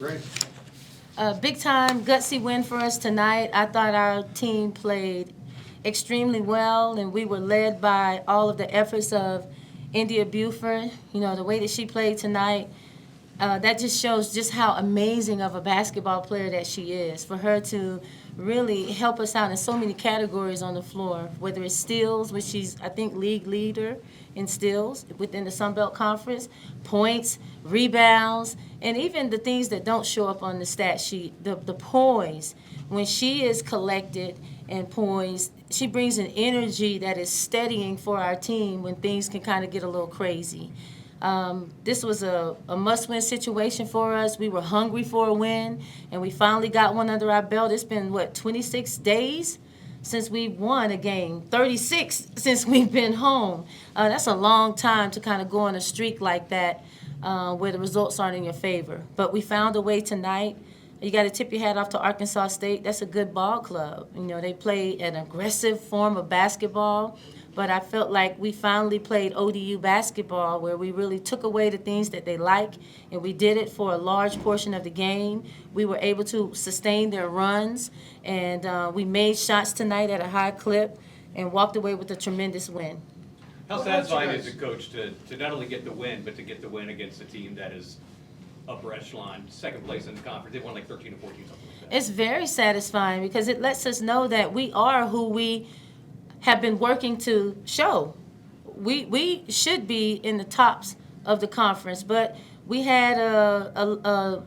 Great. A big time gutsy win for us tonight. I thought our team played extremely well, and we were led by all of the efforts of India Buford. You know, the way that she played tonight, that just shows just how amazing of a basketball player that she is. For her to really help us out in so many categories on the floor, whether it's steals, which she's, I think, league leader in steals within the Sun Belt Conference, points, rebounds, and even the things that don't show up on the stat sheet, the poise. When she is collected and poised, she brings an energy that is steadying for our team when things can kind of get a little crazy. This was a must-win situation for us. We were hungry for a win, and we finally got one under our belt. It's been, 26 days since we won a game, 36 since we've been home. That's a long time to kind of go on a streak like that where the results aren't in your favor. But we found a way tonight. You got to tip your hat off to Arkansas State. That's a good ball club. You know, they play an aggressive form of basketball, but I felt like we finally played ODU basketball where we really took away the things that they like, and we did it for a large portion of the game. We were able to sustain their runs, and we made shots tonight at a high clip and walked away with a tremendous win. How satisfying is it, Coach, to not only get the win, but to get the win against a team that is upper echelon, second place in the conference? They won like 13 or 14, something like that. It's very satisfying because it lets us know that we are who we have been working to show. We should be in the tops of the conference, but we had a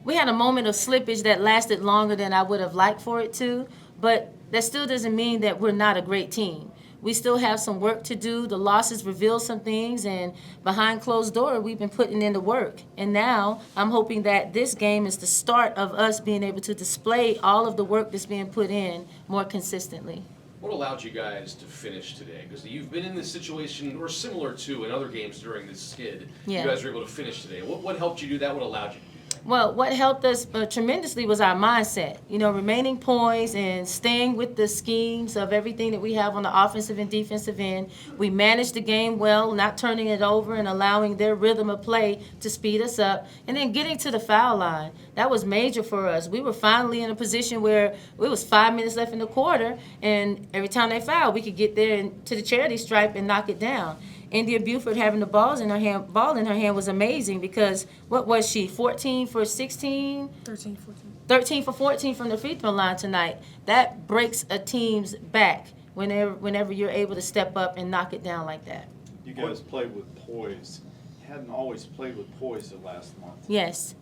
moment of slippage that lasted longer than I would have liked for it to, but that still doesn't mean that we're not a great team. We still have some work to do. The losses reveal some things, and behind closed door, we've been putting in the work. And now I'm hoping that this game is the start of us being able to display all of the work that's being put in more consistently. What allowed you guys to finish today? Because you've been in this situation, or similar to in other games during this skid. Yeah. You guys were able to finish today. What helped you do that? What allowed you to do that? Well, what helped us tremendously was our mindset. You know, remaining poised and staying with the schemes of everything that we have on the offensive and defensive end. We managed the game well, not turning it over and allowing their rhythm of play to speed us up. And then getting to the foul line. That was major for us. We were finally in a position where it was 5 minutes left in the quarter, and every time they fouled, we could get there and to the charity stripe and knock it down. India Buford having the ball in her hand was amazing because what was she, 14 for 16? 13, 14. 13 for 14 from the free throw line tonight. That breaks a team's back whenever you're able to step up and knock it down like that. You guys played with poise. You hadn't always played with poise the last month. Yes.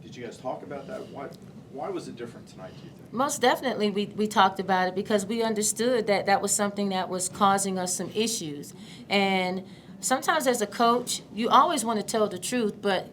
Did you guys talk about that? Why was it different tonight, do you think? Most definitely we talked about it because we understood that that was something that was causing us some issues. And sometimes as a coach, you always want to tell the truth, but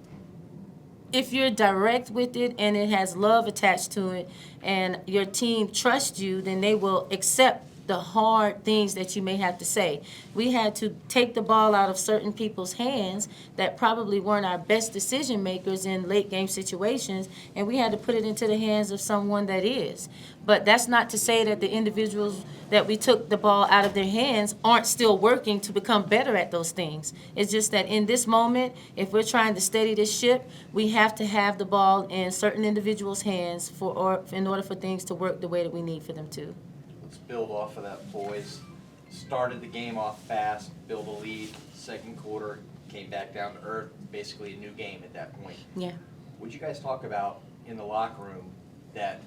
if you're direct with it and it has love attached to it and your team trusts you, then they will accept the hard things that you may have to say. We had to take the ball out of certain people's hands that probably weren't our best decision makers in late game situations, and we had to put it into the hands of someone that is. But that's not to say that the individuals that we took the ball out of their hands aren't still working to become better at those things. It's just that in this moment, if we're trying to steady this ship, we have to have the ball in certain individuals' hands in order for things to work the way that we need for them to. Let's build off of that, boys. Started the game off fast, built a lead. Second quarter, came back down to earth. Basically a new game at that point. Yeah. What'd you guys talk about in the locker room that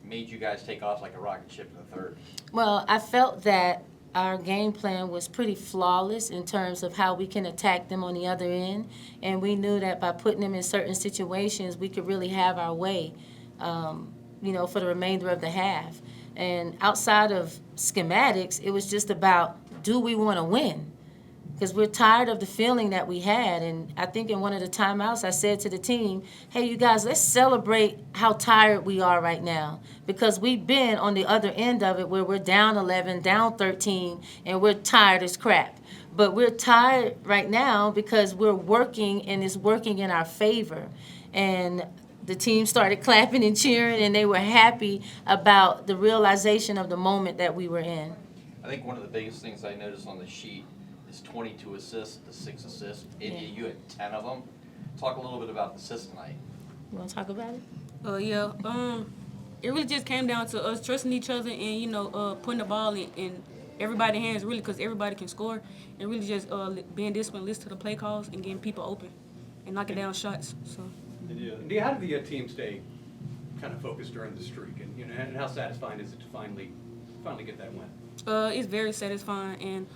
made you guys take off like a rocket ship in the third? Well, I felt that our game plan was pretty flawless in terms of how we can attack them on the other end. And we knew that by putting them in certain situations, we could really have our way, for the remainder of the half. And outside of schematics, it was just about, do we want to win? Because we're tired of the feeling that we had. And I think in one of the timeouts, I said to the team, hey, you guys, let's celebrate how tired we are right now. Because we've been on the other end of it where we're down 11, down 13, and we're tired as crap. But we're tired right now because we're working, and it's working in our favor. And the team started clapping and cheering, and they were happy about the realization of the moment that we were in. I think one of the biggest things I noticed on the sheet is 22 assists to 6 assists. India, Yeah. you had 10 of them. Talk a little bit about the system tonight. You want to talk about it? It really just came down to us trusting each other and, putting the ball in everybody's hands, really, because everybody can score. And really just being disciplined, listen to the play calls, and getting people open and knocking down shots. So. India, how did the team stay kind of focused during the streak? And, and how satisfying is it to finally get that win? It's very satisfying. And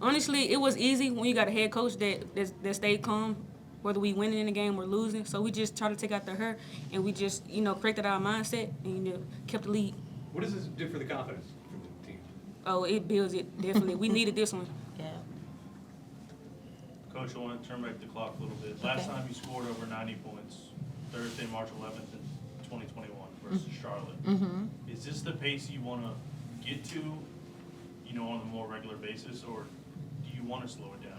honestly, it was easy when you got a head coach that stayed calm, whether we winning in the game or losing. So we just tried to take out the hurt, and we just, corrected our mindset and, kept the lead. What does this do for the confidence for the team? Oh, it builds it, definitely. We needed this one. Yeah. Coach, I want to turn back the clock a little bit. Last time you scored over 90 points, Thursday, March 11th in 2021 versus Charlotte. Mm-hmm. Is this the pace you want to get to, on a more regular basis, or do you want to slow it down?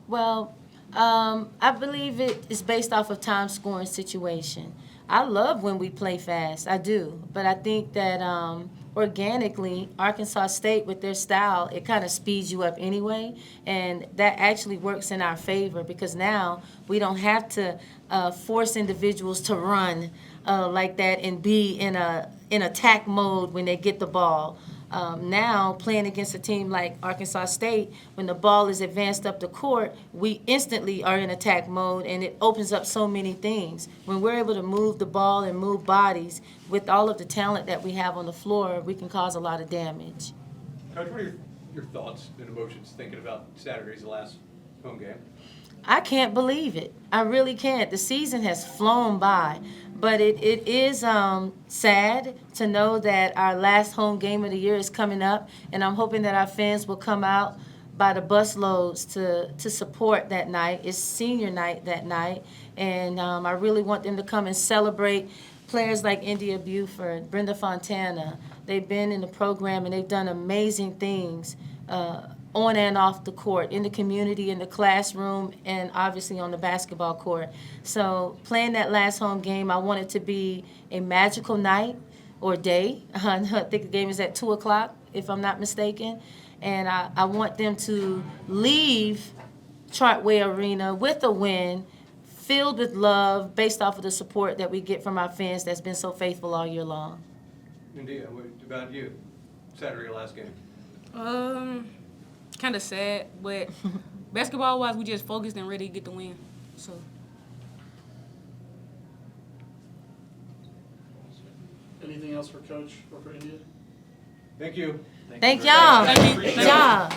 Well, I believe it is based off of time scoring situation. I love when we play fast, I do, but I think that organically, Arkansas State with their style, it kind of speeds you up anyway, and that actually works in our favor because now we don't have to force individuals to run like that and be in attack mode when they get the ball. Now, playing against a team like Arkansas State, when the ball is advanced up the court, we instantly are in attack mode, and it opens up so many things. When we're able to move the ball and move bodies with all of the talent that we have on the floor, we can cause a lot of damage. Coach, what are your thoughts and emotions thinking about Saturday's last home game? I can't believe it. I really can't. The season has flown by. But it is sad to know that our last home game of the year is coming up, and I'm hoping that our fans will come out by the busloads to support that night. It's senior night that night, and I really want them to come and celebrate players like India Buford, Brenda Fontana. They've been in the program, and they've done amazing things on and off the court, in the community, in the classroom, and obviously on the basketball court. So playing that last home game, I want it to be a magical night or day. I think the game is at 2 o'clock, if I'm not mistaken. And I want them to leave Chartway Arena with a win, filled with love, based off of the support that we get from our fans that's been so faithful all year long. India, what about you? Saturday last game. Kind of sad, but basketball-wise, we just focused and ready to get the win. So. Anything else for Coach or for India? Thank you. Thank y'all. Thank you. Good job.